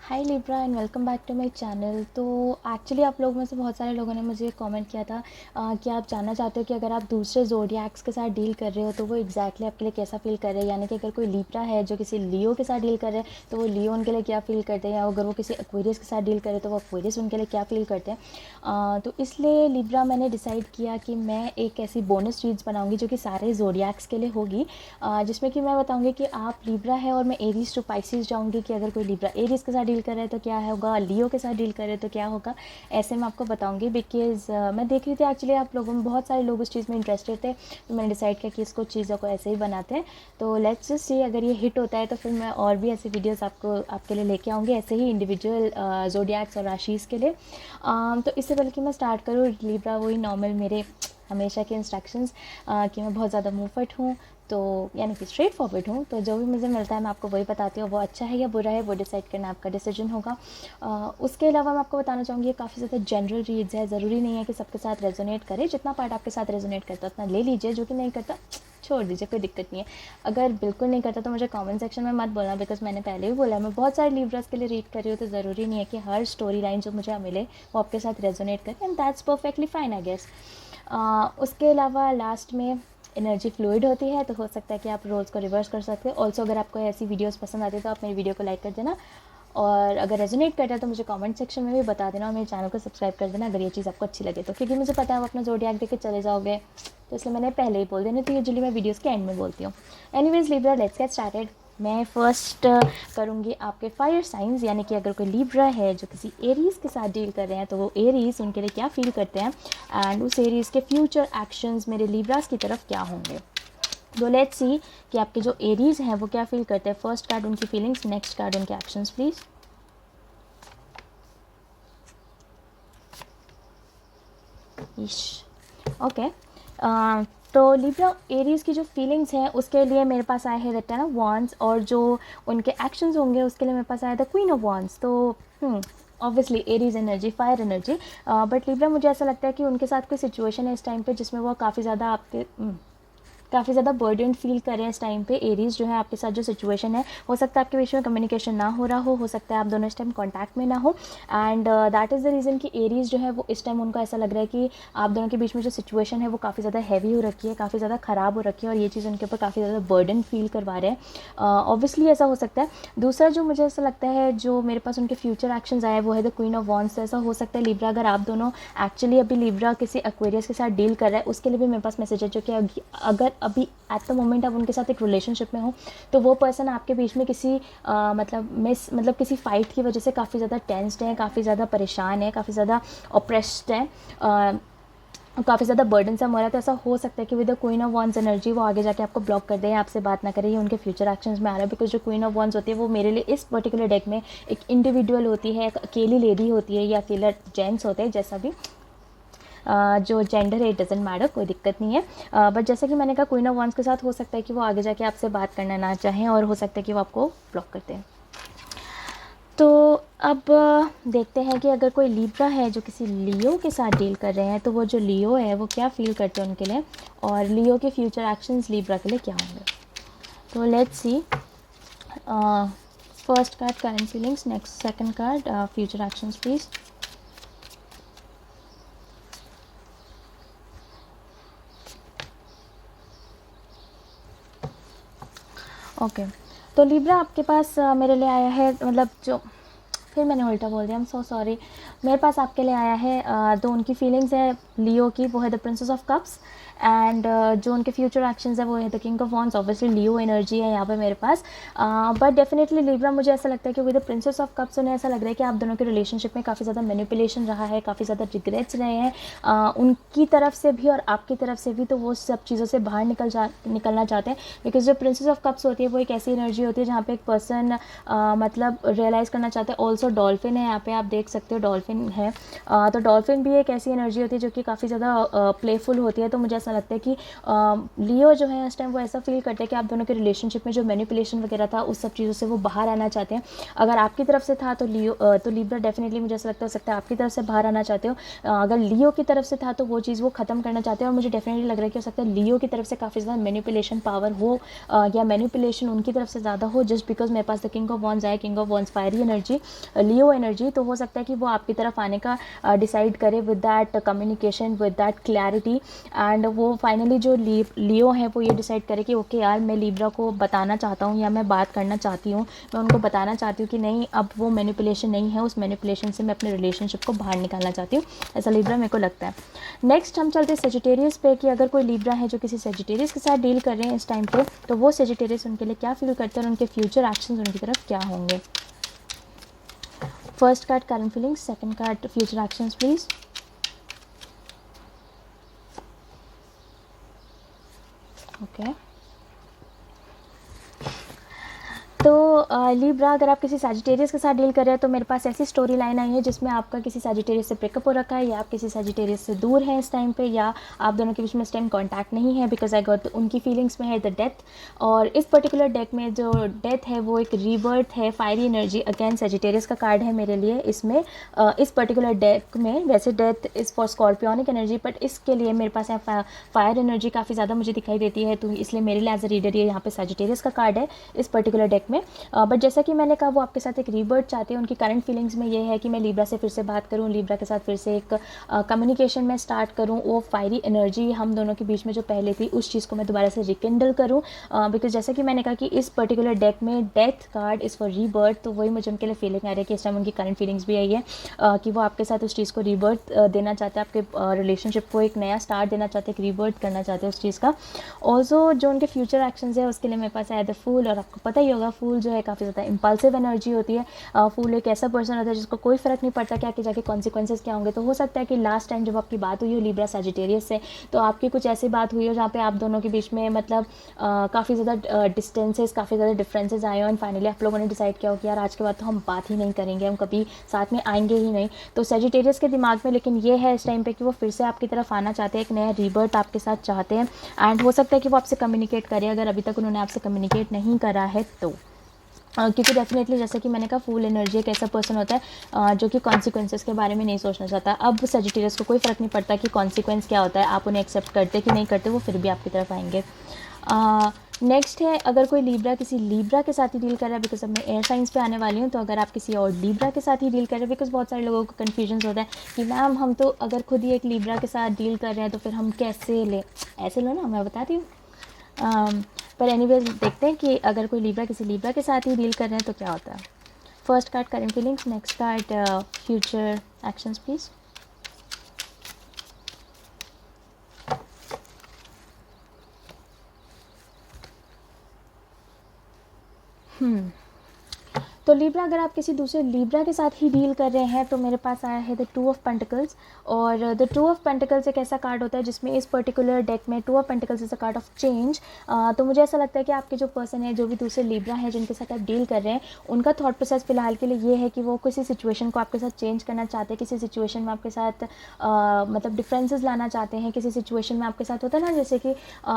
Hi Libra and welcome back to my channel. तो actually आप लोग में से बहुत सारे लोगों ने मुझे कमेंट किया था कि आप जानना चाहते हो कि अगर आप दूसरे ज़ोडिएक्स के साथ डील कर रहे हो तो वो एग्जैक्टली आपके लिए कैसा फ़ील कर रहे हैं। यानी कि अगर कोई लिब्रा है जो किसी लियो के साथ डील कर रहे हैं तो वो लियो उनके लिए क्या फ़ील करते हैं, या अगर वो किसी एक्वेरियस के साथ डील कर रहे हैं तो वो एक्वेरियस उनके लिए क्या फ़ील करते हैं। तो इसलिए लिब्रा मैंने डिसाइड किया कि मैं एक ऐसी बोनस चीज़ बनाऊँगी जो कि सारे ज़ोडिएक्स के लिए होगी, जिसमें कि मैं बताऊँगी कि आप लिब्रा है और मैं एरीज़ टू पाइसेस जाऊँगी कि अगर कोई लिब्रा एरीज़ के साथ डील कर रहा है तो क्या होगा, लियो के साथ डील कर रहे हैं तो क्या होगा। ऐसे मैं आपको बताऊँगी बिकॉज़ मैं देख रही थी एक्चुअली आप लोगों में बहुत सारे लोग उस चीज़ में इंटरेस्टेड थे, तो मैंने डिसाइड किया कि इसको चीज़ों को ऐसे ही बनाते हैं। तो लेट्स जस्ट सी, अगर ये हिट होता है तो फिर मैं और भी ऐसी वीडियोस आपके लिए लेके आऊँगी, ऐसे ही इंडिविजुअल ज़ोडिएक्स और राशिज़ के लिए। तो इससे पहले कि मैं स्टार्ट करूँ, लिब्रा वही नॉर्मल मेरे हमेशा के इंस्ट्रक्शंस कि मैं बहुत ज़्यादा मूवफट हूँ, तो यानी कि स्ट्रेट फॉरवर्ड हूँ, तो जो भी मुझे मिलता है मैं आपको वही बताती हूँ। वो अच्छा है या बुरा है वो डिसाइड करना आपका डिसीजन होगा। उसके अलावा मैं आपको बताना चाहूँगी ये काफ़ी ज़्यादा जनरल रीड्स है, ज़रूरी नहीं है कि सबके साथ रेजोनेट करे। जितना पार्ट आपके साथ रेजोनेट करता है उतना ले लीजिए, जो कि नहीं करता छोड़ दीजिए, कोई दिक्कत नहीं है। अगर बिल्कुल नहीं करता तो मुझे कमेंट सेक्शन में मत बोलना, बिकॉज मैंने पहले भी बोला मैं बहुत सारे लिब्रास के लिए रीड कर रही हूँ, तो ज़रूरी नहीं है कि हर स्टोरी लाइन जो मुझे मिले वो आपके साथ रेजोनेट करे, and that's perfectly fine I guess. उसके अलावा लास्ट में एनर्जी फ्लूइड होती है, तो हो सकता है कि आप रोल्स को रिवर्स कर सकते हो। ऑल्सो अगर आपको ऐसी वीडियोस पसंद आती है तो आप मेरी वीडियो को लाइक कर देना, और अगर रेजोनेट करता है तो मुझे कमेंट सेक्शन में भी बता देना, और मेरे चैनल को सब्सक्राइब कर देना अगर ये चीज़ आपको अच्छी लगे तो, क्योंकि मुझे पता है आप अपना ज़ोडिएक देख के चले जाओगे, तो इसलिए मैंने पहले ही बोल देना। तो यूजुअली मैं वीडियोज़ के एंड में बोलती हूँ। Anyways Libra, let's get started. मैं फर्स्ट करूँगी आपके फायर साइंस, यानी कि अगर कोई लिब्रा है जो किसी एरीज़ के साथ डील कर रहे हैं तो वो एरीज़ उनके लिए क्या फ़ील करते हैं, एंड उस एरीज़ के फ्यूचर एक्शंस मेरे लिब्रास की तरफ क्या होंगे। तो लेट्स सी कि आपके जो एरीज़ हैं वो क्या फ़ील करते हैं। फर्स्ट कार्ड उनकी फीलिंग्स, नेक्स्ट कार्ड उनके एक्शंस प्लीज़। ओके, तो लिब्रा एरीज़ की जो फीलिंग्स हैं उसके लिए मेरे पास आए हैं द टेन ऑफ वांड्स, और जो उनके एक्शंस होंगे उसके लिए मेरे पास आया द क्वीन ऑफ वांड्स। तो obviously Aries energy, fire energy, but Libra मुझे ऐसा लगता है कि उनके साथ कोई सिचुएशन है इस टाइम पे जिसमें वो काफ़ी ज़्यादा बर्डन फील करें इस टाइम पे। एरीज़ जो है आपके साथ जो सिचुएशन है, हो सकता है आपके बीच में कम्युनिकेशन ना हो रहा हो सकता है आप दोनों इस टाइम कांटेक्ट में ना हो, and that is the reason कि एरीज़ जो है वो इस टाइम उनको ऐसा लग रहा है कि आप दोनों के बीच में जो सिचुएशन है वो काफ़ी ज़्यादा हैवी हो रखी है, काफ़ी ज़्यादा ख़राब हो रखी है, और ये चीज़ उनके ऊपर काफ़ी ज़्यादा बर्डन फील करवा रहे हैं। ऑब्वियसली ऐसा हो सकता है। दूसरा जो मुझे ऐसा लगता है जो मेरे पास उनके फ्यूचर एक्शंस आए वो है द क्वीन ऑफ वॉन्ड्स। ऐसा हो सकता है लिब्रा, अगर आप दोनों एक्चुअली अभी लिब्रा किसी एक्वेरियस के साथ डील कर रहा है, उसके लिए भी मेरे पास मैसेज है जो कि अगर अभी एट द मोमेंट आप उनके साथ एक रिलेशनशिप में हो तो वो पर्सन आपके बीच में किसी मतलब किसी फाइट की वजह से काफ़ी ज़्यादा टेंस्ड है, काफ़ी ज़्यादा परेशान है, काफ़ी ज़्यादा ऑप्रेस्ड है, काफ़ी ज़्यादा बर्डन सा हो रहा है। तो ऐसा हो सकता है कि with the queen of wands energy वो आगे जाके आपको ब्लॉक कर दे या आपसे बात ना करे, ये उनके फ्यूचर एक्शंस में आ रहा है। बिकॉज जो क्वीन ऑफ वॉन्ड्स होती है वो मेरे लिए इस पर्टिकुलर डेक में एक इंडिविजुअल होती है, एक अकेली लेडी होती है या अकेला जेंट्स होते हैं, जैसा भी जो जेंडर है इट डजेंट मैटर, कोई दिक्कत नहीं है। बट जैसे कि मैंने कहा क्वीन ऑफ वॉन्ड्स के साथ हो सकता है कि वो आगे जाके आपसे बात करना ना चाहें, और हो सकता है कि वो आपको ब्लॉक करते हैं। तो अब देखते हैं कि अगर कोई लिब्रा है जो किसी लियो के साथ डील कर रहे हैं तो वो जो लियो है वो क्या फील करते हैं उनके लिए, और लियो के फ्यूचर एक्शंस लिब्रा के लिए क्या होंगे। तो let's see, first card current feelings, next second card future actions please. Okay, तो लिब्रा आपके पास मेरे लिए आया है, मतलब जो फिर मैंने उल्टा बोल दिया, आई एम सो सॉरी। मेरे पास आपके लिए आया है दो उनकी फीलिंग्स है लियो की, वो है the princess of cups, and जो उनके फ्यूचर एक्शंस है वो है the king of wands. Obviously Leo energy है यहाँ पे मेरे पास, बट डेफिनेटली लिब्रा मुझे ऐसा लगता है कि with the princess of cups उन्हें ऐसा लग रहा है कि आप दोनों के रिलेशनशिप में काफ़ी ज़्यादा मैनिपुलेशन रहा है, काफ़ी ज़्यादा रिग्रेट्स रहे हैं उनकी तरफ से भी और आपकी तरफ से भी, तो वो सब चीज़ों से बाहर निकलना चाहते हैं। बिकॉज जो प्रिंसेस ऑफ कप्स होती है वो एक ऐसी एनर्जी होती है जहाँ पे एक पर्सन मतलब रियलाइज़ करना चाहते हैं। ऑल्सो डॉल्फिन है यहाँ पे, आप देख सकते हो डॉल्फिन है, तो डॉल्फिन भी एक ऐसी एनर्जी होती है जो कि काफ़ी ज़्यादा प्लेफुल होती है। तो मुझे ऐसा लगता है कि लियो जो है इस टाइम वो ऐसा फील करते हैं कि आप दोनों के रिलेशनशिप में जो मैनिपुलेशन वगैरह था उस सब चीज़ों से वो बाहर आना चाहते हैं। अगर आपकी तरफ से था तो लिब्रा डेफिनेटली मुझे ऐसा लगता हो सकता है आपकी तरफ से बाहर आना चाहते हो। अगर लियो की तरफ से था तो वो चीज़ वो ख़त्म करना चाहते हैं, और मुझे डेफिनेटली लग रहा है कि हो सकता है लियो की तरफ से काफ़ी ज़्यादा मैनिपुलेशन पावर हो, या मैनिपुलेशन उनकी तरफ से ज़्यादा हो, जस्ट बिकॉज मेरे पास द किंग ऑफ वॉन्ड्स आया, king of wands fiery energy. Leo energy, तो हो सकता है कि वो आपकी तरफ आने का डिसाइड करे with that communication, with that clarity, and वो फाइनली जो लियो है वो ये डिसाइड करे कि ओके यार, मैं लिब्रा को बताना चाहता हूँ या मैं बात करना चाहती हूँ, मैं उनको बताना चाहती हूँ कि नहीं, अब वो मैनिपुलेशन नहीं है, उस मैनिपुलेशन से मैं अपने रिलेशनशिप को बाहर निकालना चाहती हूँ। ऐसा लिब्रा मेरे को लगता है। नेक्स्ट हम चलते हैं सेजिटेरियस पे कि अगर कोई लिब्रा है जो किसी सेजिटेरियस के साथ डील कर रहे हैं इस टाइम पे, तो वो सेजिटेरियस उनके लिए क्या फील करते हैं और उनके फ्यूचर एक्शंस उनकी तरफ क्या होंगे। First card current feelings, second card future actions please. Okay, तो लिब्रा, अगर आप किसी सजिटेरियस के साथ डील कर रहे हैं तो मेरे पास ऐसी स्टोरी लाइन आई है जिसमें आपका किसी सजिटेरियस से ब्रेकअप हो रखा है, या आप किसी सजिटेरियस से दूर हैं इस टाइम पे, या आप दोनों के बीच में इस टाइम कांटेक्ट नहीं है, बिकॉज आई गॉट उनकी फीलिंग्स में है द डेथ। और इस पर्टिकुलर डेक में जो डेथ है वो एक रीबर्थ है, फायरी एनर्जी, अगेन सजिटेरियस का कार्ड है मेरे लिए इसमें। इस पर्टिकुलर डेक में वैसे death is for Scorpionic energy, but इसके लिए मेरे पास फायर एनर्जी काफ़ी ज़्यादा मुझे दिखाई देती है, तो इसलिए मेरे लिए एज अ रीडर ये यहाँ पे सजिटेरियस का कार्ड है इस पर्टिकुलर डेक में। बट जैसा कि मैंने कहा, वो आपके साथ एक रीबर्थ चाहते हैं। उनकी करंट फीलिंग्स में ये है कि मैं लिब्रा से फिर से बात करूं, लिब्रा के साथ फिर से एक कम्युनिकेशन में स्टार्ट करूं, वो फायरी एनर्जी हम दोनों के बीच में जो पहले थी उस चीज़ को मैं दोबारा से रिकिंडल करूं, बिकॉज जैसा कि मैंने कहा कि इस पर्टिकुलर डेक में death card is for rebirth, तो वही मुझे उनके लिए फीलिंग आ रही है कि इस टाइम उनकी करंट फीलिंग्स भी आई है कि वो आपके साथ उस चीज़ को रीबर्थ देना चाहते हैं, आपके रिलेशनशिप को एक नया स्टार्ट देना चाहते हैं, एक रीबर्थ करना चाहते हैं उस चीज़ का। ऑल्सो जो उनके फ्यूचर एक्शंस है उसके लिए मेरे पास आया द फूल, और आपको पता ही होगा फूल जो है काफ़ी ज़्यादा इम्पल्सिव एनर्जी होती है। फूल एक ऐसा पर्सन होता है जिसको कोई फ़र्क नहीं पड़ता कि आगे जाके कॉन्सिक्वेंसेस क्या होंगे। तो हो सकता है कि लास्ट टाइम जब आपकी बात हुई हो लिब्रा सजिटेरियस से, तो आपकी कुछ ऐसी बात हुई हो जहाँ पे आप दोनों के बीच में मतलब काफ़ी ज़्यादा डिस्टेंसेस, काफ़ी ज़्यादा डिफरेंसेस आए हो, एंड फाइनली आप लोगों ने डिसाइड किया हो कि यार आज के बाद तो हम बात ही नहीं करेंगे, हम कभी साथ में आएंगे ही नहीं। तो सजिटेरियस के दिमाग में लेकिन ये है इस टाइम पे कि वो फिर से आपकी तरफ आना चाहते हैं, एक नया रीबर्थ आपके साथ चाहते हैं, एंड हो सकता है कि वो आपसे कम्युनिकेट करें अगर अभी तक उन्होंने आपसे कम्युनिकेट नहीं करा है तो। क्योंकि डेफिनेटली जैसे कि मैंने कहा, फूल एनर्जी एक ऐसा पर्सन होता है जो कि कॉन्सिक्वेंसेस के बारे में नहीं सोचना चाहता। अब सजिटेरियस को कोई फ़र्क नहीं पड़ता कि कॉन्सिक्वेंस क्या होता है, आप उन्हें एक्सेप्ट करते कि नहीं करते, वो फिर भी आपकी तरफ आएंगे। नेक्स्ट है, अगर कोई लिब्रा किसी लिब्रा के साथ ही डील कर रहा है, बिकॉज अब मैं एयर साइंस पे आने वाली हूँ, तो अगर आप किसी और लिब्रा के साथ ही डील कर रहे हैं, बिकॉज बहुत सारे लोगों को कन्फ्यूजन होता है कि मैम हम तो अगर खुद ही एक लिब्रा के साथ डील कर रहे हैं तो फिर हम कैसे लें। ऐसे लो ना, मैं बताती हूँ। पर एनीवेज देखते हैं कि अगर कोई लिब्रा किसी लिब्रा के साथ ही डील कर रहे हैं तो क्या होता है। First card current feelings, next card future actions please. तो लिब्रा, अगर आप किसी दूसरे लिब्रा के साथ ही डील कर रहे हैं तो मेरे पास आया है द टू ऑफ पेंटिकल्स, और द टू ऑफ पेंटिकल्स एक ऐसा कार्ड होता है जिसमें इस पर्टिकुलर डेक में two of pentacles is a card of change. तो मुझे ऐसा लगता है कि आपके जो पर्सन है, जो भी दूसरे लिब्रा हैं जिनके साथ आप डील कर रहे हैं, उनका थॉट प्रोसेस फिलहाल के लिए ये है कि वो किसी सिचुएशन को आपके साथ चेंज करना चाहते हैं, किसी सिचुएशन में आपके साथ मतलब डिफरेंसेस लाना चाहते हैं, किसी सिचुएशन में आपके साथ होता है ना, जैसे कि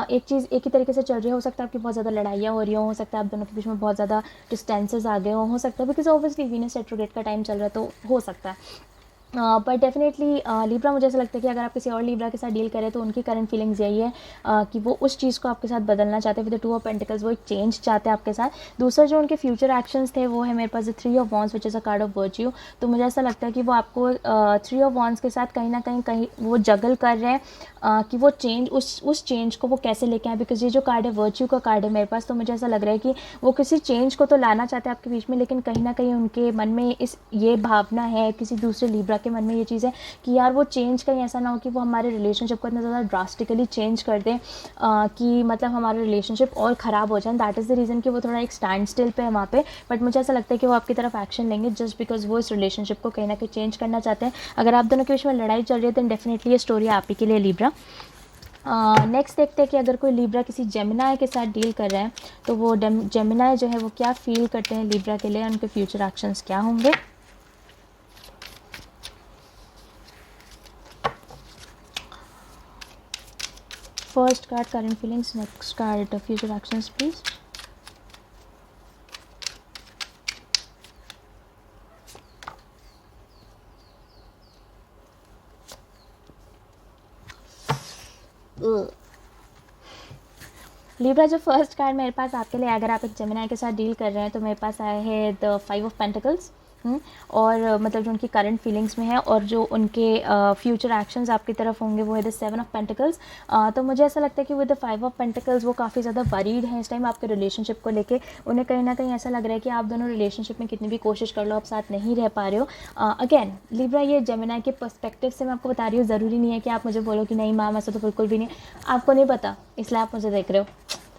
एक चीज़ एक ही तरीके से चल रही हो सकता है आपकी बहुत ज़्यादा लड़ाइयाँ हो रही हो सकता है आप दोनों के बीच में बहुत ज़्यादा डिस्टेंसेस आ गए हो सकता है, बिकॉज ऑब्वियसली वीनस रेट्रोग्रेड का टाइम चल रहा है तो हो सकता है। पर डेफिनेटली लिब्रा, मुझे ऐसा लगता है कि अगर आप किसी और लिब्रा के साथ डील करें तो उनकी करंट फीलिंग्स यही है कि वो उस चीज़ को आपके साथ बदलना चाहते हैं with the two of pentacles, वो एक चेंज चाहते हैं आपके साथ। दूसरा जो उनके फ्यूचर एक्शंस थे वो है मेरे पास the three of wands which is a card of virtue. तो मुझे ऐसा लगता है कि वो आपको थ्री ऑफ वॉन्ड्स के साथ कहीं ना कहीं वो जगल कर रहे हैं कि वो चेंज उस चेंज को वो कैसे लेके आए, बिकॉज ये जो कार्ड है वर्च्यू का कार्ड है मेरे पास, तो मुझे ऐसा लग रहा है कि वो किसी चेंज को तो लाना चाहते हैं आपके बीच में, लेकिन कहीं ना कहीं उनके मन में ये भावना है, किसी दूसरे लिब्रा के मन में ये चीज़ है कि यार वो चेंज कहीं ऐसा ना हो कि वो हमारे रिलेशनशिप को इतना ज़्यादा ड्रास्टिकली चेंज कर दें कि मतलब हमारा रिलेशनशिप और ख़राब हो जाए। दैट इज़ द रीज़न कि वो थोड़ा एक स्टैंड स्टिल पे है वहाँ पे, बट मुझे ऐसा लगता है कि वो आपकी तरफ एक्शन लेंगे जस्ट बिकॉज वो इस रिलेशनशिप को कहीं ना कहीं चेंज करना चाहते हैं। अगर आप दोनों के बीच में लड़ाई चल रही है तो डेफिनेटली ये स्टोरी आप ही के लिए लिब्रा। नेक्स्ट देखते हैं कि अगर कोई लिब्रा किसी जेमिनाई के साथ डील कर रहे हैं तो वो जेमिनाई जो है वो क्या फील करते हैं लिब्रा के लिए, उनके फ्यूचर एक्शंस क्या होंगे। First card current feelings, next card future actions please. Libra, जो फर्स्ट कार्ड मेरे पास आपके लिए, अगर आप एक जेमिनाई के साथ डील कर रहे हैं तो मेरे पास आया है द फाइव ऑफ पेंटिकल्स, और मतलब जो उनकी करंट फीलिंग्स में है और जो उनके फ्यूचर एक्शंस आपकी तरफ होंगे वो है द 7 ऑफ पेंटिकल्स। तो मुझे ऐसा लगता है कि विद द 5 ऑफ पेंटिकल्स वो काफ़ी ज़्यादा वरीड हैं इस टाइम आपके रिलेशनशिप को लेके। उन्हें कहीं ना कहीं ऐसा लग रहा है कि आप दोनों रिलेशनशिप में कितनी भी कोशिश कर लो आप साथ नहीं रह पा रहे हो। अगेन लिब्रा, ये जेमिनी के पर्सपेक्टिव से मैं आपको बता रही हूँ, ज़रूरी नहीं है कि आप मुझे बोलो कि नहीं मैम ऐसा तो बिल्कुल भी नहीं, आपको नहीं पता इसलिए आप मुझे देख रहे हो,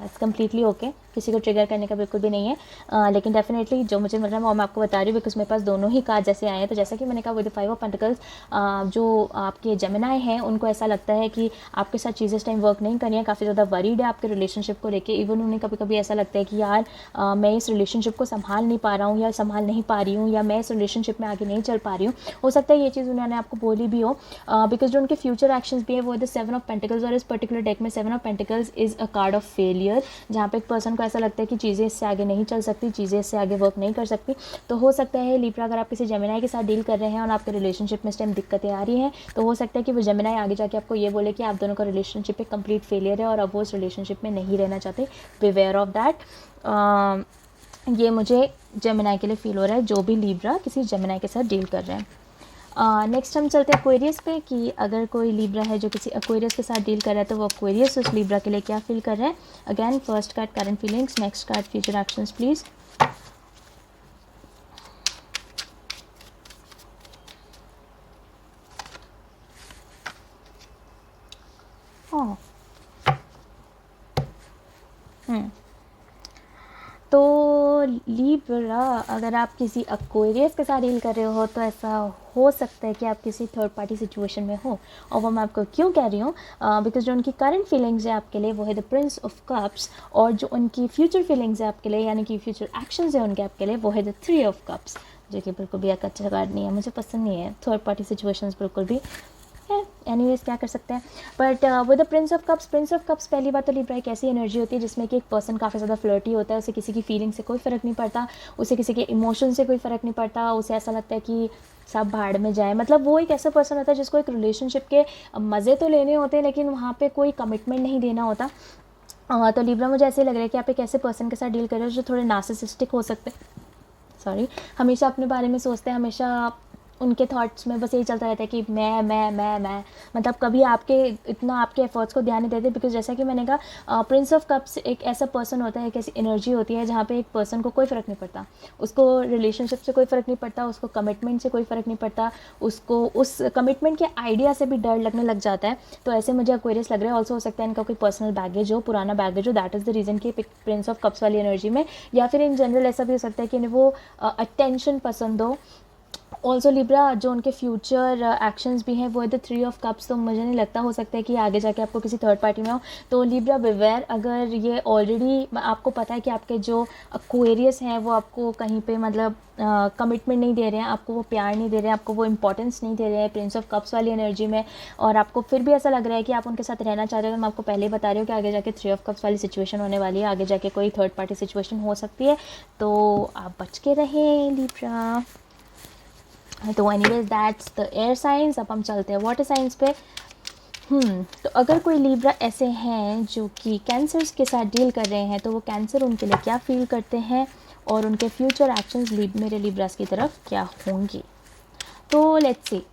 दैट्स कम्प्लीटली ओके, किसी को ट्रिगर करने का बिल्कुल भी नहीं है। लेकिन डेफिनेटली जो मुझे मिल रहा है वो मैं आपको बता रही हूँ बिकॉज मेरे पास दोनों ही कार्ड जैसे आए हैं। तो जैसा कि मैंने कहा विद द 5 ऑफ पेंटिकल्स, जो आपके जेमिनी हैं उनको ऐसा लगता है कि आपके साथ चीज़ें इस टाइम वर्क नहीं कर रही हैं, काफ़ी ज़्यादा वरीड है आपके रिलेशनशिप को लेके। इवन उन्हें कभी कभी ऐसा लगता है कि यार मैं इस रिलेशनशिप को संभाल नहीं पा रहा हूँ या संभाल नहीं पा रही हूँ, या मैं इस रिलेशनशिप में आगे नहीं चल पा रही हूँ। हो सकता है ये चीज़ उन्होंने आपको बोली भी हो बिकॉज जो उनके फ्यूचर एक्शंस भी है वो द 7 ऑफ पेंटिकल्स, और इस पर्टिकुलर डेक में 7 of pentacles is a card of failure, जहाँ पे एक पर्सन को ऐसा लगता है कि चीज़ें इससे आगे नहीं चल सकती, चीज़ें इससे आगे वर्क नहीं कर सकती। तो हो सकता है लिब्रा, अगर आप किसी जेमिनी के साथ डील कर रहे हैं और आपके रिलेशनशिप में इस टाइम दिक्कतें आ रही हैं, तो हो सकता है कि वो जेमिनी आगे जाके आपको ये बोले कि आप दोनों का रिलेशनशिप एक कंप्लीट फेलियर है और अब वो उस रिलेशनशिप में नहीं रहना चाहते। Beware of that. ये मुझे जेमिनी के लिए फील हो रहा है, जो भी लिब्रा किसी जेमिनी के साथ डील कर रहे हैं। नेक्स्ट हम चलते हैं एक्वेरियस पे कि अगर कोई लिब्रा है जो किसी एक्वेरियस के साथ डील कर रहा है तो वो एक्वेरियस उस लिब्रा के लिए क्या फील कर रहा है। Again first card current feelings, next card future actions please. तो लिब्रा, अगर आप किसी एक्वेरियस के साथ डील कर रहे हो तो ऐसा हो सकता है कि आप किसी थर्ड पार्टी सिचुएशन में हो। और वो मैं आपको क्यों कह रही हूँ, बिकॉज जो उनकी करंट फीलिंग्स है आपके लिए वो है द प्रिंस ऑफ कप्स, और जो उनकी फ्यूचर फीलिंग्स है आपके लिए यानी कि फ्यूचर एक्शंस है उनके आपके लिए वो है द 3 ऑफ कप्स, जो कि बिल्कुल भी एक अच्छा कार्ड नहीं है, मुझे पसंद नहीं है थर्ड पार्टी सिचुएशंस बिल्कुल भी। एनीवेज क्या कर सकते हैं। But with the Prince of cups पहली बात तो लिब्रा एक ऐसी एनर्जी होती है जिसमें कि एक पर्सन काफ़ी ज़्यादा फ्लर्टी होता है, उसे किसी की फीलिंग से कोई फ़र्क नहीं पड़ता, उसे किसी के इमोशन से कोई फ़र्क नहीं पड़ता, उसे ऐसा लगता है कि सब भाड़ में जाए। मतलब वो एक ऐसा पर्सन होता है जिसको एक रिलेशनशिप के मज़े तो लेने होते हैं लेकिन वहाँ पे कोई कमिटमेंट नहीं देना होता। तो लिब्रा मुझे ऐसे लग रहा है कि आप एक ऐसे पर्सन के साथ डील कर रहे हो जो थोड़े नार्सिसिस्टिक हो सकते हैं, सॉरी, हमेशा अपने बारे में सोचते हैं, हमेशा उनके थॉट्स में बस यही चलता रहता है कि मैं मतलब कभी आपके इतना आपके एफर्ट्स को ध्यान नहीं देते। बिकॉज जैसा कि मैंने कहा प्रिंस ऑफ कप्स एक ऐसा पर्सन होता है, एक ऐसी एनर्जी होती है जहाँ पे एक पर्सन को कोई फ़र्क नहीं पड़ता, उसको रिलेशनशिप से कोई फ़र्क नहीं पड़ता, उसको कमिटमेंट से कोई फ़र्क नहीं पड़ता, उसको उस कमिटमेंट के आइडिया से भी डर लगने लग जाता है। तो ऐसे मुझे एक्वेरियस लग रहा है। ऑल्सो हो सकता है इनका कोई पर्सनल बैगेज हो, पुराना बैगेज हो, दैट इज़ द रीज़न कि प्रिंस ऑफ कप्स वाली एनर्जी में, या फिर इन जनरल ऐसा भी हो सकता है कि वो अटेंशन पसंद हो। ऑल्सो लिब्रा जो उनके फ्यूचर एक्शंस भी हैं वो है द 3 ऑफ कप्स, तो मुझे नहीं लगता, हो सकता है कि आगे जाके आपको किसी थर्ड पार्टी में हो। तो लिब्रा बिवेयर, अगर ये ऑलरेडी आपको पता है कि आपके जो एक्वेरियस हैं वो आपको कहीं पे मतलब कमिटमेंट नहीं दे रहे हैं, आपको वो प्यार नहीं दे रहे हैं, आपको वो इंपॉर्टेंस नहीं दे रहे हैं प्रिंस ऑफ कप्स वाली एनर्जी में, और आपको फिर भी ऐसा लग रहा है कि आप उनके साथ रहना चाह रहे हो, तो मैं आपको पहले ही बता रही हूँ कि आगे जाके 3 ऑफ कप्स वाली सिचुएशन होने वाली है, आगे जाके कोई थर्ड पार्टी सिचुएशन हो सकती है, तो आप बच के रहें लिब्रा। तो anyways that's the air science. अब हम चलते हैं वाटर साइंस पे। तो अगर कोई लिब्रा ऐसे हैं जो कि कैंसर्स के साथ डील कर रहे हैं तो वो कैंसर उनके लिए क्या फील करते हैं और उनके फ्यूचर एक्शंस मेरे लिब्रास की तरफ क्या होंगी। तो let's see,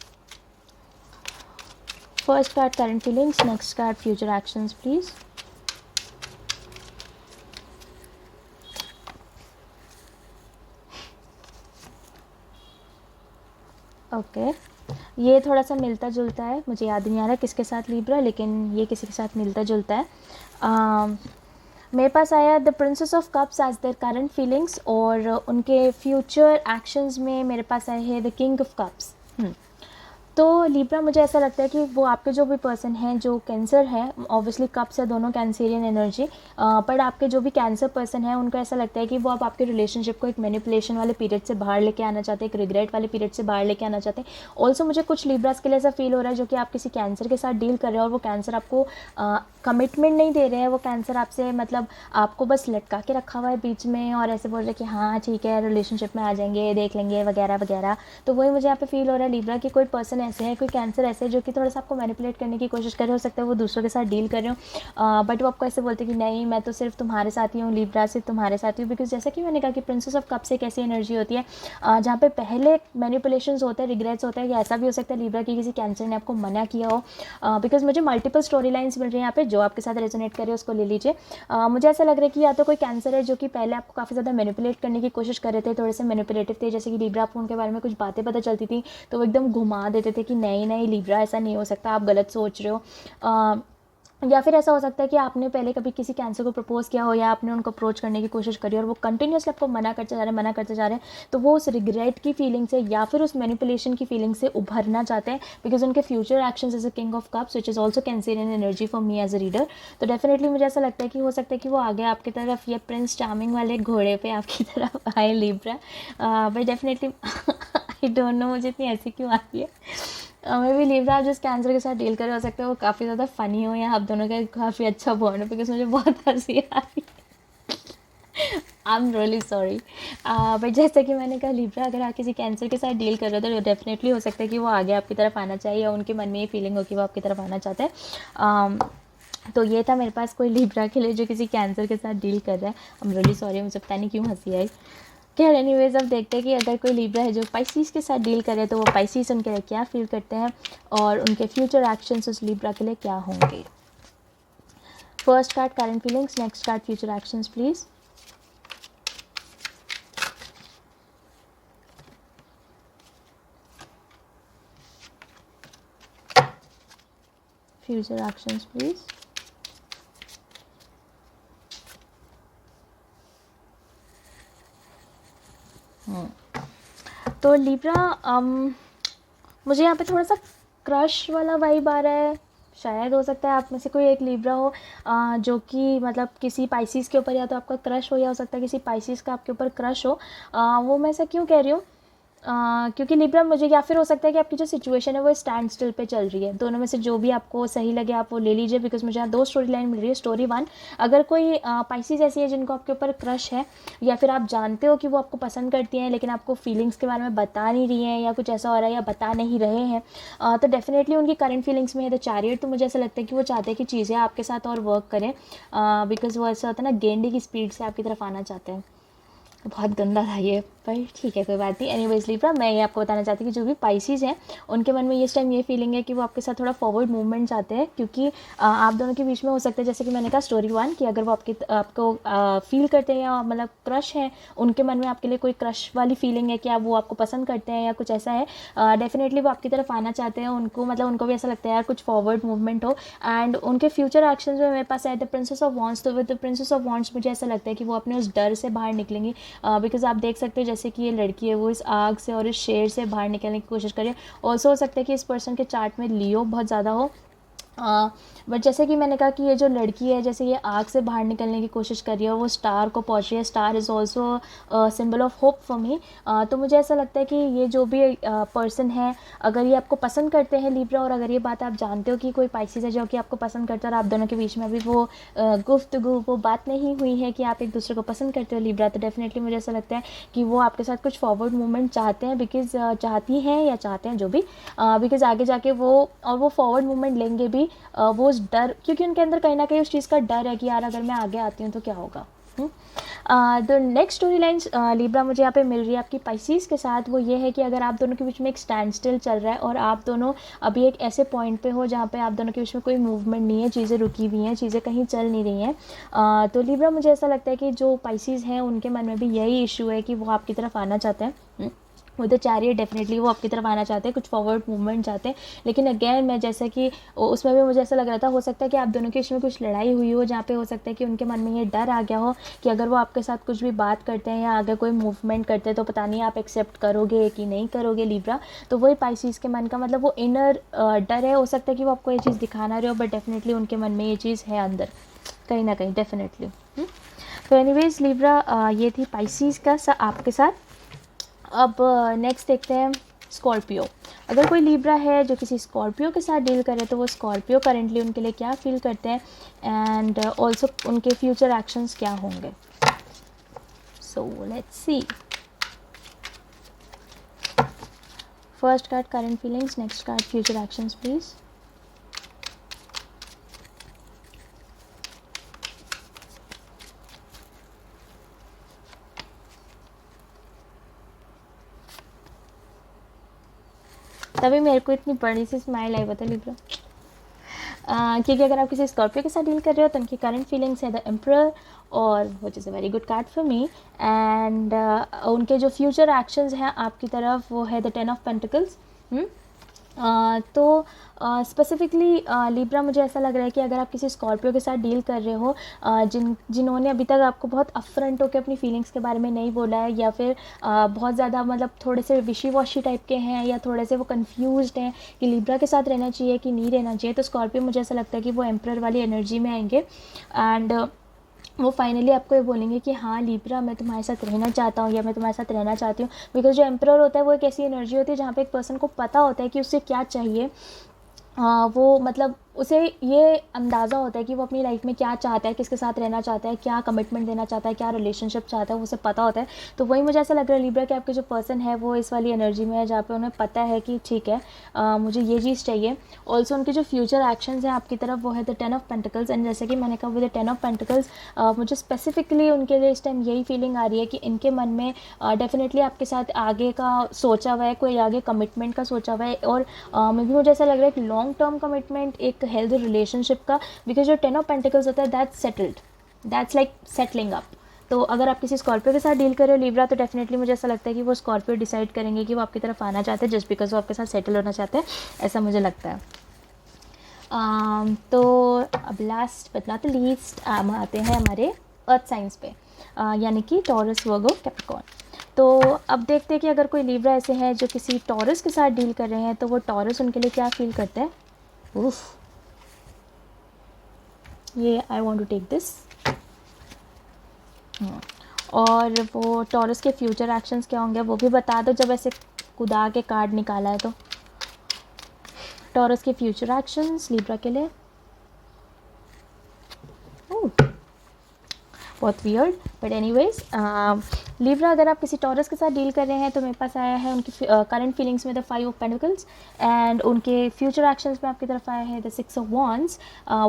first card current feelings, next card future actions please. Okay, ये थोड़ा सा मिलता जुलता है, मुझे याद नहीं आ रहा किसके साथ लिब्रा, लेकिन ये किसी के साथ मिलता जुलता है। मेरे पास आया the princess of cups as their current feelings, और उनके फ्यूचर एक्शंस में मेरे पास आए हैं द किंग ऑफ कप्स। तो लिब्रा मुझे ऐसा लगता है कि वो आपके जो भी पर्सन हैं जो कैंसर है, ऑब्वियसली कप्स है दोनों कैंसरियन एनर्जी, पर आपके जो भी कैंसर पर्सन है उनको ऐसा लगता है कि वो आप आपके रिलेशनशिप को एक मैनिपुलेशन वाले पीरियड से बाहर लेके आना चाहते हैं, एक रिग्रेट वाले पीरियड से बाहर लेके आना चाहते हैं। ऑल्सो मुझे कुछ लिब्रास के लिए ऐसा फील हो रहा है जो कि आप किसी कैंसर के साथ डील कर रहे हो और वो कैंसर आपको कमिटमेंट नहीं दे रहे हैं, वो कैंसर आपसे मतलब आपको बस लटका के रखा हुआ है बीच में और ऐसे बोल रहे हैं कि हाँ ठीक है रिलेशनशिप में आ जाएंगे, देख लेंगे वगैरह वगैरह। तो वही मुझे यहाँ पे फील हो रहा है लिब्रा कि कोई पर्सन ऐसे हैं, कोई कैंसर ऐसे है जो कि थोड़ा सा आपको मैनिपुलेट करने की कोशिश कर रहे हो सकता है वो दूसरों के साथ डील कर रहे हो, बट वो आपको ऐसे बोलते हैं कि नहीं मैं तो सिर्फ तुम्हारे साथ ही हूँ, लिब्रा सिर्फ तुम्हारे साथ ही हूँ। बिकॉज जैसा कि मैंने कहा कि प्रिंसेस ऑफ कप्स एक ऐसी एनर्जी होती है जहाँ पे पहले मैनिपुलेशंस होते हैं, रिग्रेट्स होते हैं, कि ऐसा भी हो सकता है लिब्रा की किसी कैंसर ने आपको मना किया हो। बिकॉज मुझे मल्टीपल स्टोरी लाइन्स मिल रही हैं यहाँ पे, जो आपके साथ रेजोनेट करे उसको ले लीजिए। मुझे ऐसा लग रहा है कि या तो कोई कैंसर है जो कि पहले आपको काफ़ी ज़्यादा मैनिपुलेट करने की कोशिश कर रहे थे, थोड़े से मैनिपुलेटिव थे, जैसे कि लिब्रा आपको उनके बारे में कुछ बातें पता चलती थी तो वो एकदम घुमा देते थे कि नहीं नहीं लिब्रा ऐसा नहीं हो सकता, आप गलत सोच रहे हो। या फिर ऐसा हो सकता है कि आपने पहले कभी किसी कैंसर को प्रपोज किया हो या आपने उनको अप्रोच करने की कोशिश करी और वो कंटिन्यूसली आपको मना करते जा रहे हैं, तो वो उस रिग्रेट की फीलिंग से या फिर उस मैनिपुलेशन की फीलिंग से उभरना चाहते हैं। बिकॉज उनके future actions as a king of cups which is also Cancerian energy for me as a reader. तो डेफिनेटली मुझे ऐसा लगता है कि हो सकता है कि वो आगे आपकी तरफ ये प्रिंस चार्मिंग वाले घोड़े पे आपकी तरफ आए Libra, but definitely I don't know मुझे इतनी ऐसी क्यों आती है। मे बी लिब्रा जिस कैंसर के साथ डील कर हो सकता है वो काफ़ी ज़्यादा फ़नी हो या आप दोनों का काफ़ी अच्छा बॉन्ड हो, बिकॉज मुझे बहुत हंसी आ रही है। I am really sorry, but जैसे कि मैंने कहा लिब्रा अगर आप किसी कैंसर के साथ डील कर रहे हो तो डेफिनेटली हो सकता है कि वो आगे आपकी तरफ आना चाहिए या उनके मन में ये फीलिंग हो कि वो आपकी तरफ आना चाहते हैं। तो ये था मेरे पास कोई लिब्रा के लिए जो किसी कैंसर के साथ डील कर रहा है। आई एम रियली सॉरी, मुझे पता नहीं क्यों हंसी आई। खैर एनीवेज अब देखते हैं कि अगर कोई लिब्रा है जो पाइसीज के साथ डील करे तो वो पाइसीज उनके लिए क्या फील करते हैं और उनके फ्यूचर एक्शंस उस लिब्रा के लिए क्या होंगे। First card current feelings, next card future actions please. Future actions please. तो लिब्रा मुझे यहाँ पे थोड़ा सा क्रश वाला वाइब आ रहा है। शायद हो सकता है आप में से कोई एक लिब्रा हो जो कि मतलब किसी पाइसीज़ के ऊपर या तो आपका क्रश हो या हो सकता है किसी पाइसीज़ का आपके ऊपर क्रश हो। वो मैं ऐसा क्यों कह रही हूँ क्योंकि लिब्रा मुझे या फिर हो सकता है कि आपकी जो सिचुएशन है वो स्टैंड स्टिल पे चल रही है। दोनों में से जो भी आपको सही लगे आप वो ले लीजिए, बिकॉज मुझे यहाँ 2 स्टोरी लाइन मिल रही है। स्टोरी 1, अगर कोई पाइसीज ऐसी है जिनको आपके ऊपर क्रश है या फिर आप जानते हो कि वो आपको पसंद करती हैं लेकिन आपको फीलिंग्स के बारे में बता नहीं रही हैं या कुछ ऐसा हो रहा है या बता नहीं रहे हैं, तो डेफिनेटली उनकी करंट फीलिंग्स में है द चैरियट। तो मुझे ऐसा लगता है कि वो चाहते हैं कि चीज़ें आपके साथ और वर्क करें, बिकॉज वो ऐसा होता है ना गेंडे की स्पीड से आपकी तरफ आना चाहते हैं। बहुत गंदा था ये, पर ठीक है कोई बात नहीं। एनीवेज लिब्रा, मैं ये आपको बताना चाहती हूँ कि जो भी पाइसीज हैं उनके मन में इस टाइम ये फीलिंग है कि वो आपके साथ थोड़ा फॉरवर्ड मूवमेंट चाहते हैं, क्योंकि आप दोनों के बीच में हो सकता है जैसे कि मैंने कहा स्टोरी 1 कि अगर वो आपको फील करते हैं या मतलब क्रश है, उनके मन में आपके लिए कोई क्रश वाली फीलिंग है कि आप वो आपको पसंद करते हैं या कुछ ऐसा है, डेफिनेटली वो आपकी तरफ आना चाहते हैं। उनको मतलब उनको भी ऐसा लगता है यार कुछ फॉरवर्ड मूवमेंट हो। एंड उनके फ्यूचर एक्शन में मेरे पास है द प्रिंसेस ऑफ वॉन्ड्स। तो with the princess of wands मुझे ऐसा लगता है कि वो अपने उस डर से बाहर निकलेंगी, बिकॉज आप देख सकते हैं जैसे कि ये लड़की है वो इस आग से और इस शेर से बाहर निकलने की कोशिश कर रही है। ऑल्सो हो सकता है कि इस पर्सन के चार्ट में लियो बहुत ज़्यादा हो, बट जैसे कि मैंने कहा कि ये जो लड़की है जैसे ये आग से बाहर निकलने की कोशिश कर रही है और वो स्टार को पहुंच रही है। Star is also symbol of hope for me. तो मुझे ऐसा लगता है कि ये जो भी पर्सन है अगर ये आपको पसंद करते हैं लिब्रा, और अगर ये बात आप जानते हो कि कोई पाइसीज है जो कि आपको पसंद करता है और आप दोनों के बीच में अभी वो गुफ्तगू वो बात नहीं हुई है कि आप एक दूसरे को पसंद करते हो लिब्रा, तो डेफिनेटली मुझे ऐसा लगता है कि वो आपके साथ कुछ फॉरवर्ड मूवमेंट चाहते हैं, बिकॉज चाहती हैं या चाहते हैं जो भी, बिकॉज आगे जाके वो फॉरवर्ड मूवमेंट लेंगे भी, वो उस डर, क्योंकि उनके अंदर कहीं ना कहीं उस चीज़ का डर है कि यार अगर मैं आगे आती हूँ तो क्या होगा। The next story line Libra मुझे यहाँ पे मिल रही है आपकी पाइसीज के साथ, वो ये है कि अगर आप दोनों के बीच में एक स्टैंड स्टिल चल रहा है और आप दोनों अभी एक ऐसे पॉइंट पे हो जहाँ पे आप दोनों के बीच में कोई मूवमेंट नहीं है, चीज़ें रुकी हुई हैं, चीज़ें कहीं चल नहीं रही हैं, तो लिब्रा मुझे ऐसा लगता है कि जो पाइसीज हैं उनके मन में भी यही इशू है कि वो आपकी तरफ आना चाहते हैं। विद द चैरियट डेफिनेटली वो आपकी तरफ आना चाहते हैं, कुछ फॉरवर्ड मूवमेंट चाहते हैं। लेकिन अगेन मैं जैसे कि उसमें भी मुझे ऐसा लग रहा था हो सकता है कि आप दोनों के बीच में कुछ लड़ाई हुई हो जहाँ पे हो सकता है कि उनके मन में ये डर आ गया हो कि अगर वो आपके साथ कुछ भी बात करते हैं या अगर कोई मूवमेंट करते हैं तो पता नहीं आप एक्सेप्ट करोगे कि नहीं करोगे लिब्रा। तो वही पाइसीज के मन का मतलब वो इनर डर है, हो सकता है कि वो आपको ये चीज़ दिखाना रहे हो, बट डेफिनेटली उनके मन में ये चीज़ है अंदर कहीं ना कहीं डेफिनेटली। तो एनीवेज लिब्रा, ये थी पाइसीज का आपके साथ। अब नेक्स्ट देखते हैं स्कॉर्पियो। अगर कोई लिब्रा है जो किसी स्कॉर्पियो के साथ डील करे तो वो स्कॉर्पियो करेंटली उनके लिए क्या फील करते हैं एंड ऑल्सो उनके फ्यूचर एक्शंस क्या होंगे। So let's see. First card current feelings, next card future actions please. तभी मेरे को इतनी बड़ी सी स्माइल आई, बता लिब्रा। क्योंकि अगर आप किसी स्कॉर्पियो के साथ डील कर रहे हो तो उनकी करंट फीलिंग्स है द एम्परर, और विच is a very good card for me. And उनके जो फ्यूचर एक्शंस हैं आपकी तरफ वो है द 10 ऑफ पेंटिकल्स। तो स्पेसिफिकली लिब्रा मुझे ऐसा लग रहा है कि अगर आप किसी स्कॉर्पियो के साथ डील कर रहे हो जिन्होंने अभी तक आपको बहुत अपफ्रंट होकर अपनी फीलिंग्स के बारे में नहीं बोला है, या फिर बहुत ज़्यादा मतलब थोड़े से विशी वॉशी टाइप के हैं, या थोड़े से वो कंफ्यूज्ड हैं कि लिब्रा के साथ रहना चाहिए कि नहीं रहना चाहिए, तो स्कॉर्पियो मुझे ऐसा लगता है कि वो एम्परर वाली एनर्जी में आएंगे। एंड वो फाइनली आपको ये बोलेंगे कि हाँ लिब्रा, मैं तुम्हारे साथ रहना चाहता हूँ, या मैं तुम्हारे साथ रहना चाहती हूँ। बिकॉज जो एम्परर होता है वो एक ऐसी एनर्जी होती है जहाँ पे एक पर्सन को पता होता है कि उससे क्या चाहिए। वो मतलब उसे ये अंदाज़ा होता है कि वो अपनी लाइफ में क्या चाहता है, किसके साथ रहना चाहता है, क्या कमिटमेंट देना चाहता है, क्या रिलेशनशिप चाहता है, वो उसे पता होता है। तो वही मुझे ऐसा लग रहा है लिब्रा कि आपके जो पर्सन है वो इस वाली एनर्जी में है जहाँ पे उन्हें पता है कि ठीक है मुझे ये चीज़ चाहिए। ऑल्सो उनके जो फ्यूचर एक्शंस हैं आपकी तरफ वो है द 10 ऑफ पेंटिकल्स। एंड जैसे कि मैंने कहा विद द 10 ऑफ पेंटिकल्स मुझे स्पेसिफिकली उनके लिए इस टाइम यही फीलिंग आ रही है कि इनके मन में डेफिनेटली आपके साथ आगे का सोचा हुआ है, कोई आगे कमिटमेंट का सोचा हुआ है, और मे भी मुझे ऐसा लग रहा है कि लॉन्ग टर्म कमिटमेंट, एक हेल्दी रिलेशनशिप का। बिकॉज जो 10 ऑफ पेंटिकल्स होता है that's settled, that's like settling up. तो अगर आप किसी स्कॉर्पियो के साथ डील कर रहे हो लिब्रा, तो डेफिनेटली मुझे ऐसा लगता है कि वो स्कॉर्पियो डिसाइड करेंगे कि वो आपकी तरफ आना चाहते हैं जस्ट बिकॉज वो आपके साथ सेटल होना चाहते हैं, ऐसा मुझे लगता है। तो अब लास्ट बट नॉट लीस्ट हम आते हैं हमारे अर्थ साइंस पे, यानी कि टॉरस, वर्गो, कैप्रिकॉर्न। तो अब देखते हैं कि अगर कोई लिब्रा ऐसे हैं जो किसी टॉरस के साथ डील कर रहे हैं तो वो टॉरस उनके लिए क्या फील करता है। उफ, ये I want to take this. और वो टॉरस के फ्यूचर एक्शंस क्या होंगे वो भी बता दो, जब ऐसे खुदा के कार्ड निकाला है तो। टॉरस के फ्यूचर एक्शंस लिब्रा के लिए। बहुत वियर्ड, बट एनीवेज लिब्रा अगर आप किसी टॉरस के साथ डील कर रहे हैं तो मेरे पास आया है उनकी करंट फीलिंग्स में द 5 ऑफ पेंटिकल्स, एंड उनके फ्यूचर एक्शंस में आपकी तरफ आया है the 6 of wands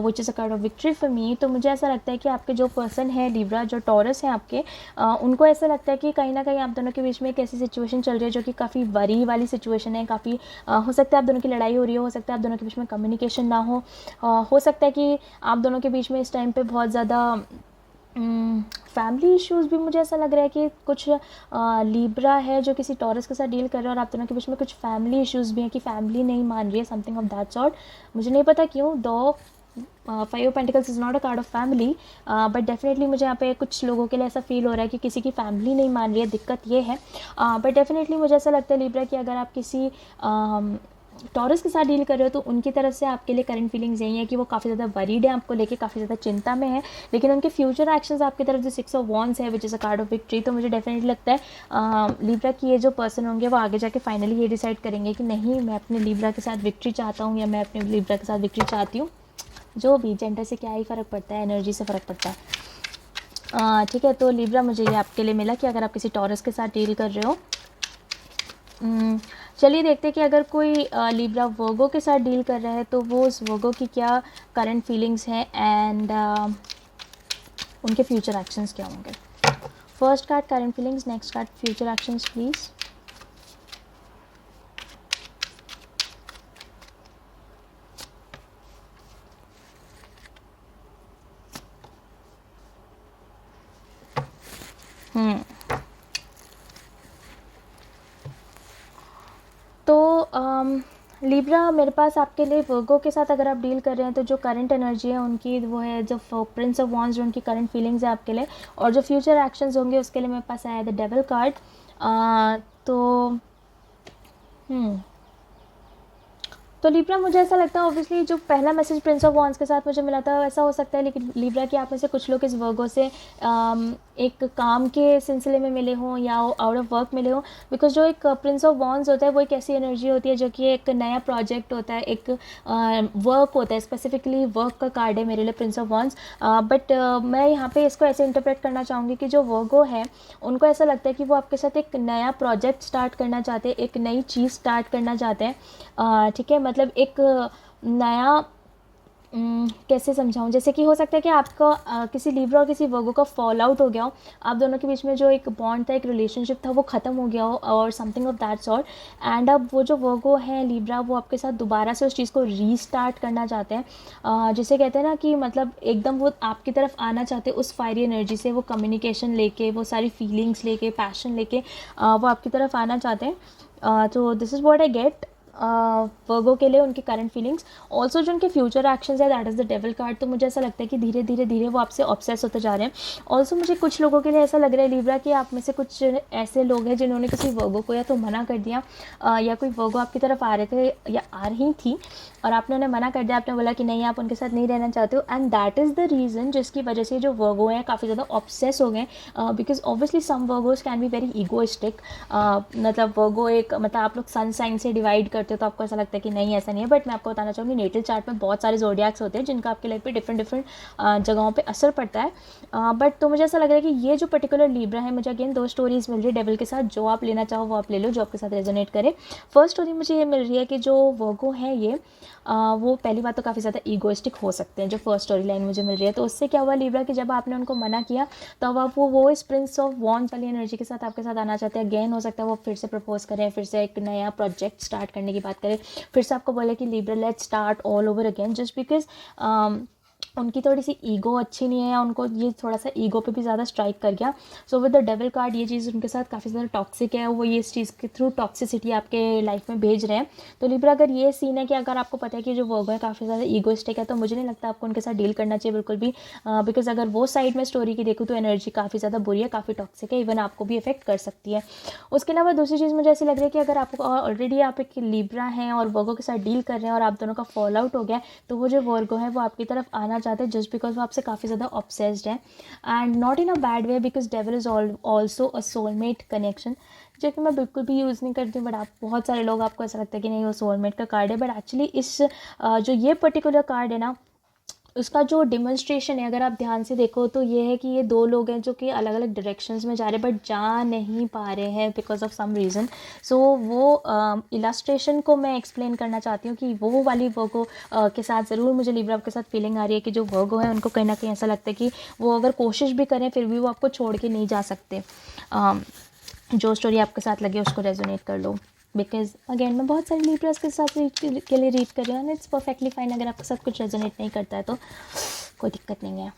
which is a card of victory for me. तो मुझे ऐसा लगता है कि आपके जो पर्सन है लिब्रा, जो टॉरस हैं आपके, उनको ऐसा लगता है कि कहीं ना कहीं आप दोनों के बीच में एक ऐसी सिचुएशन चल रही है जो कि काफ़ी वरी वाली सिचुएशन है। काफ़ी हो सकता है आप दोनों की लड़ाई हो रही हो सकता है आप दोनों के बीच में कम्युनिकेशन ना हो सकता है कि आप दोनों के बीच में इस टाइम पे बहुत ज़्यादा फैमिली इश्यूज़ भी मुझे ऐसा लग रहा है कि कुछ लिब्रा है जो किसी टॉरस के साथ डील कर रहा है और आप दोनों के बीच में कुछ फैमिली इश्यूज़ भी हैं कि फैमिली नहीं मान रही है, समथिंग ऑफ दैट सॉर्ट। मुझे नहीं पता क्यों, दो 5 of pentacles is not a card of family, but definitely मुझे यहाँ पे कुछ लोगों के लिए ऐसा फील हो रहा है कि किसी की फैमिली नहीं मान रही है, दिक्कत ये है। बट डेफिनेटली मुझे ऐसा लगता है लिब्रा कि अगर आप किसी टॉरस के साथ डील कर रहे हो तो उनकी तरफ से आपके लिए करंट फीलिंग्स यही है कि वो काफ़ी ज़्यादा वरीड है, आपको लेके काफ़ी ज़्यादा चिंता में है। लेकिन उनके फ्यूचर एक्शंस आपकी तरफ जो 6 ऑफ वॉन्ड्स है विच is a card of victory, तो मुझे डेफिनेटली लगता है लिब्रा की ये जो पर्सन होंगे वो आगे जाके फाइनली ये डिसाइड करेंगे कि नहीं, मैं अपने लिब्रा के साथ विक्ट्री चाहता हूँ, या मैं अपने लिब्रा के साथ विक्ट्री चाहती हूँ। जो भी, जेंडर से क्या ही फ़र्क पड़ता है, एनर्जी से फ़र्क पड़ता है। ठीक है, तो लिब्रा मुझे ये आपके लिए मिला कि अगर आप किसी टॉरस के साथ डील कर रहे हो। चलिए देखते हैं कि अगर कोई लिब्रा वर्गो के साथ डील कर रहा है तो वो उस वर्गो की क्या करंट फीलिंग्स हैं, एंड उनके फ्यूचर एक्शंस क्या होंगे। First card current feelings, next card future actions please. तो लिब्रा मेरे पास आपके लिए वर्गो के साथ अगर आप डील कर रहे हैं तो जो करंट एनर्जी है उनकी वो है जो प्रिंस ऑफ वॉन्ड्स, जो उनकी करंट फीलिंग्स है आपके लिए, और जो फ्यूचर एक्शंस होंगे उसके लिए मेरे पास आया है द डेविल कार्ड। तो तो लिब्रा मुझे ऐसा लगता है ऑब्वियसली जो पहला मैसेज प्रिंस ऑफ वॉन्स के साथ मुझे मिला था वैसा हो सकता है, लेकिन लिब्रा कि आप में से कुछ लोग इस वर्गो से एक काम के सिलसिले में मिले हों या आउट ऑफ वर्क मिले हों, बिकॉज जो एक प्रिंस ऑफ वॉन्स होता है वो एक ऐसी एनर्जी होती है जो कि एक नया प्रोजेक्ट होता है, एक वर्क होता है, स्पेसिफिकली वर्क का कार्ड है मेरे लिए प्रिंस ऑफ वॉन्स। बट मैं यहाँ पे इसको ऐसे इंटरप्रेट करना चाहूँगी कि जो वर्गो है उनको ऐसा लगता है कि वो आपके साथ एक नया प्रोजेक्ट स्टार्ट करना चाहते हैं, एक नई चीज़ स्टार्ट करना चाहते हैं। ठीक है, मतलब एक नया कैसे समझाऊँ, जैसे कि हो सकता है कि आपका किसी लिब्रा और किसी वर्गो का फॉल आउट हो गया हो, आप दोनों के बीच में जो एक बॉन्ड था, एक रिलेशनशिप था, वो ख़त्म हो गया हो और something of that sort. And अब वो जो वर्गो है लिब्रा, वो आपके साथ दोबारा से उस चीज़ को रीस्टार्ट करना चाहते हैं, जिसे कहते हैं ना कि मतलब एकदम वो आपकी तरफ आना चाहते हैं उस फायरी एनर्जी से, वो कम्युनिकेशन लेके, वो सारी फीलिंग्स लेके, पैशन लेके वो आपकी तरफ आना चाहते हैं। तो this is what I get Virgo के लिए, उनकी करंट फीलिंग्स। ऑल्सो जो उनके फ्यूचर एक्शंस है, that is the devil card, तो मुझे ऐसा लगता है कि धीरे धीरे धीरे वो आपसे ऑब्सेस होते जा रहे हैं। ऑल्सो मुझे कुछ लोगों के लिए ऐसा लग रहा है लिब्रा कि आप में से कुछ ऐसे लोग हैं जिन्होंने किसी वर्गो को या तो मना कर दिया, या कोई वर्गो आपकी तरफ आ रहे थे या आ रही थी और आपने उन्हें मना कर दिया, आपने बोला कि नहीं आप उनके साथ नहीं रहना चाहते हो, and that is the reason जिसकी वजह से जो वर्गो हैं काफ़ी ज़्यादा ऑब्सेस हो गए। Because obviously some Virgos can be very egoistic, मतलब वर्गो एक मतलब आप लोग सन साइन से डिवाइड करते हो तो आपको ऐसा लगता है कि नहीं ऐसा नहीं है, बट मैं आपको बताना चाहूँगी नेटल चार्ट में बहुत सारे ज़ोडिएक्स होते हैं जिनका आपके लाइफ पे डिफरेंट डिफरेंट जगहों पे असर पड़ता है। बट तो मुझे ऐसा लग रहा है कि ये जो पर्टिकुलर लिब्रा है, मुझे अगेन 2 स्टोरीज़ मिल रही है डेविल के साथ, जो आप लेना चाहो वो आप ले लो, जो आपके साथ रेजोनेट करे। फर्स्ट स्टोरी मुझे ये मिल रही है कि जो वर्गो है ये वो पहली बात तो काफ़ी ज़्यादा ईगोइस्टिक हो सकते हैं, जो फर्स्ट स्टोरी लाइन मुझे मिल रही है। तो उससे क्या हुआ लिब्रा कि जब आपने उनको मना किया तब आप वो इस प्रिंस ऑफ वॉन्स वाली एनर्जी के साथ आपके साथ आना चाहते हैं। अगेन हो सकता है वो फिर से प्रपोज करें, फिर से एक नया प्रोजेक्ट स्टार्ट करने की बात करें, फिर से आपको बोले कि Libra let's start all over again, just because उनकी थोड़ी सी ईगो अच्छी नहीं है, उनको ये थोड़ा सा ईगो पे भी ज़्यादा स्ट्राइक कर गया। So with the devil card ये चीज़ उनके साथ काफ़ी ज़्यादा टॉक्सिक है, वो ये इस चीज़ के थ्रू टॉक्सिसिटी आपके लाइफ में भेज रहे हैं। तो लिब्रा अगर ये सीन है कि अगर आपको पता है कि जो वर्गो है काफ़ी ज़्यादा ईगोइस्टिक है, तो मुझे नहीं लगता आपको उनके साथ डील करना चाहिए बिल्कुल भी, बिकॉज अगर वो साइड में स्टोरी की देखूँ तो एनर्जी काफ़ी ज़्यादा बुरी है, काफ़ी टॉक्सिक है, इवन आपको भी इफेक्ट कर सकती है। उसके अलावा दूसरी चीज़ मुझे ऐसी लग रही है कि अगर आपको ऑलरेडी आप एक लिब्रा हैं और वर्गो के साथ डील कर रहे हैं और आप दोनों का फॉल आउट हो गया, तो वो जो वर्गो है वो आपकी तरफ आना चाहते हैं जस्ट बिकॉज वो आपसे काफ़ी ज़्यादा ऑब्सेस्ड है, and not in a bad way, because devil is also a soulmate connection, जो कि मैं बिल्कुल भी यूज़ नहीं करती हूँ, बट आप बहुत सारे लोग आपको ऐसा लगता है कि नहीं वो सोलमेट का कार्ड है, बट एक्चुअली इस जो ये पर्टिकुलर कार्ड है ना, उसका जो डिमॉन्स्ट्रेशन है अगर आप ध्यान से देखो तो ये है कि ये 2 लोग हैं जो कि अलग अलग डायरेक्शंस में जा रहे हैं बट जा नहीं पा रहे हैं बिकॉज ऑफ सम रीज़न। सो वो इलास्ट्रेशन को मैं एक्सप्लेन करना चाहती हूँ कि वो वाली वर्गो के साथ ज़रूर मुझे लिब्रा के साथ फीलिंग आ रही है कि जो वर्गो है उनको कहीं ना कहीं ऐसा लगता है कि वो अगर कोशिश भी करें फिर भी वो आपको छोड़ के नहीं जा सकते। जो स्टोरी आपके साथ लगे उसको रेजोनेट कर लो, बिकॉज अगेन मैं बहुत सारे लिब्रास के साथ के लिए रीड कर रही हूँ, इट्स परफेक्टली फाइन। अगर आपके साथ कुछ रेजोनेट नहीं करता है तो कोई दिक्कत नहीं है,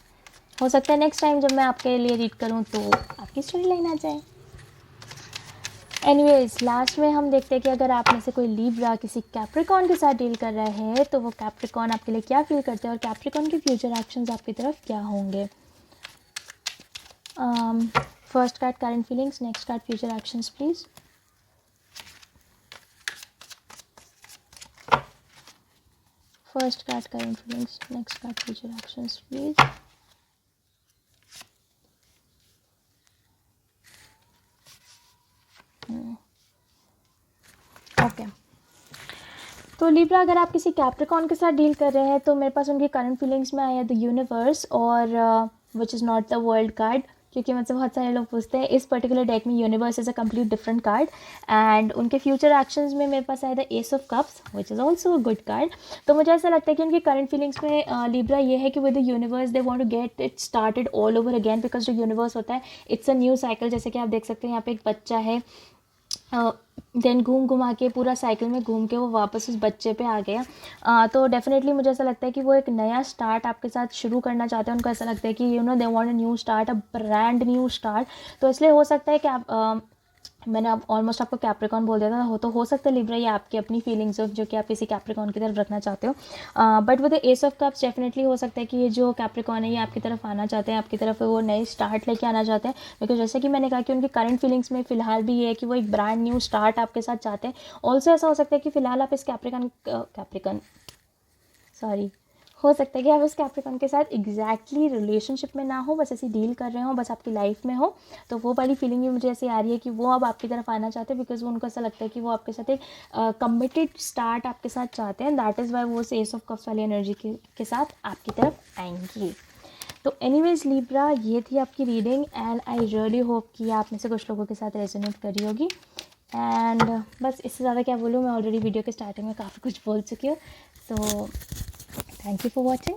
हो सकता है नेक्स्ट टाइम जब मैं आपके लिए रीड करूँ तो आपकी स्टोरी लाइन आ जाए। एनीवेज लास्ट में हम देखते हैं कि अगर आप में से कोई लिब्रा किसी कैप्रिकॉन के साथ डील कर रहे हैं तो वो कैप्रिकॉन आपके लिए क्या फील करते हैं और कैप्रिकॉन के फ्यूचर एक्शंस आपकी तरफ क्या होंगे। First card current feelings, next card future actions please. First card current feelings, next card future actions please. Okay तो लिब्रा अगर आप किसी कैप्रिकॉन के साथ डील कर रहे हैं तो मेरे पास उनकी करंट फीलिंग्स में आया द यूनिवर्स और which is not the world card, क्योंकि मुझसे बहुत सारे लोग पूछते हैं इस पर्टिकुलर डेक में universe is a complete different card. And उनके फ्यूचर एक्शंस में मेरे पास आया था S of cups which is also a good card. तो मुझे ऐसा लगता है कि उनकी करंट फीलिंग्स में लिब्रा ये है कि with the universe they want to get it started all over again, because जो यूनिवर्स होता है इट्स अ न्यू साइकिल। जैसे कि आप देख सकते हैं यहाँ पे एक बच्चा है, देन घूम घुमा के पूरा साइकिल में घूम के वो वापस उस बच्चे पे आ गया। तो डेफिनेटली मुझे ऐसा लगता है कि वो एक नया स्टार्ट आपके साथ शुरू करना चाहते हैं। उनको ऐसा लगता है कि they want a new start, a brand new start. तो इसलिए हो सकता है कि आप मैंने अब ऑलमोस्ट आपको कैप्रिकॉन बोल दिया था, हो सकता है लिब्रा ये आपकी अपनी फीलिंग्स हो जो कि आप किसी कैप्रिकॉन की तरफ रखना चाहते हो, but with the S of cups definitely हो सकता है कि ये जो कैप्रिकॉन है ये आपकी तरफ आना चाहते हैं, आपकी तरफ वो नए स्टार्ट लेके आना चाहते हैं, बिकॉज जैसे कि मैंने कहा कि उनकी करंट फीलिंग्स में फ़िलहाल भी ये है कि वो एक ब्रांड न्यू स्टार्ट आपके साथ चाहते हैं। ऑल्सो ऐसा हो सकता है कि फ़िलहाल आप इस कैप्रिकॉन सॉरी हो सकता है कि आप उस कैप्रिकॉन के साथ एग्जैक्टली रिलेशनशिप में ना हो, बस ऐसी डील कर रहे हो, बस आपकी लाइफ में हो। तो वो वाली फीलिंग भी मुझे ऐसी आ रही है कि वो अब आपकी तरफ आना चाहते हैं, बिकॉज वो उनको ऐसा लगता है कि वो आपके साथ एक कमिटेड स्टार्ट आपके साथ चाहते हैं। दैट इज़ वाई वो एस ऑफ कप्स वाली एनर्जी के साथ आपकी तरफ आएंगी। तो एनीवेज लिब्रा, ये थी आपकी reading and I really hope कि आप में से कुछ लोगों के साथ रेजोनेट करी होगी। एंड बस इससे ज़्यादा क्या बोलूँ, मैं ऑलरेडी वीडियो के स्टार्टिंग में काफ़ी कुछ बोल चुकी हूँ। So thank you for watching.